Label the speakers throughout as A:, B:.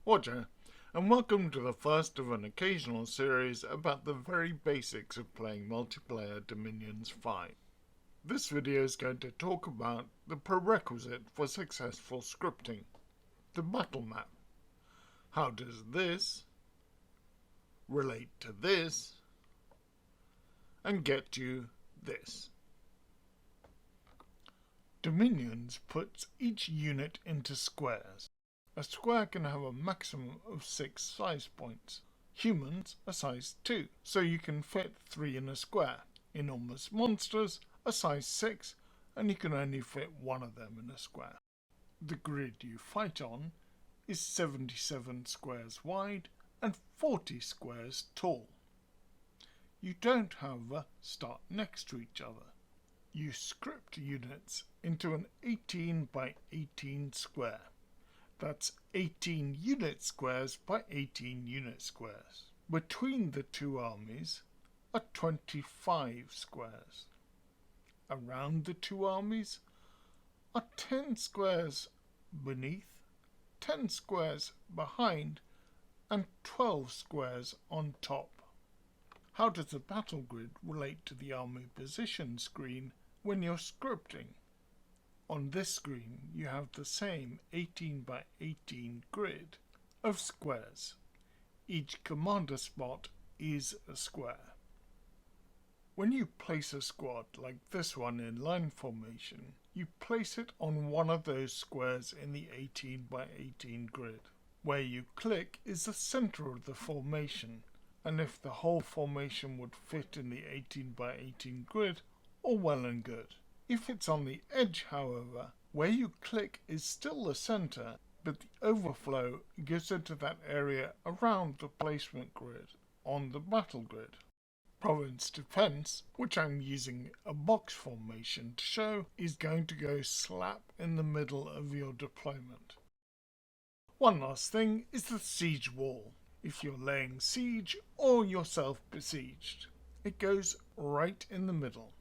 A: Roger, and welcome to the first of an occasional series about the very basics of playing multiplayer Dominions 5. This video is going to talk about the prerequisite for successful scripting, the battle map. How does this relate to this and get you this? Dominions puts each unit into squares. A square can have a maximum of 6 size points. Humans are size 2, so you can fit 3 in a square. Enormous monsters are size 6, and you can only fit 1 of them in a square. The grid you fight on is 77 squares wide and 40 squares tall. You don't, however, start next to each other. You script units into an 18 by 18 square. That's 18 unit squares by 18 unit squares. Between the two armies are 25 squares. Around the two armies are 10 squares beneath, 10 squares behind, and 12 squares on top. How does the battle grid relate to the army position screen when you're scripting? On this screen you have the same 18 by 18 grid of squares. Each commander spot is a square. When you place a squad like this one in line formation, you place it on one of those squares in the 18 by 18 grid. Where you click is the center of the formation, and if the whole formation would fit in the 18 by 18 grid, all well and good. If it's on the edge, however, where you click is still the center, but the overflow gives into that area around the placement grid on the battle grid. Province Defense, which I'm using a box formation to show, is going to go slap in the middle of your deployment. One last thing is the siege wall. If you're laying siege or yourself besieged, it goes right in the middle.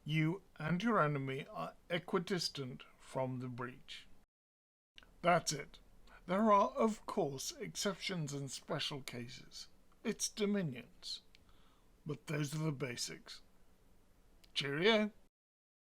A: You and your enemy are equidistant from the breach. That's it. There are, of course, exceptions and special cases. It's Dominions. But those are the basics. Cheerio!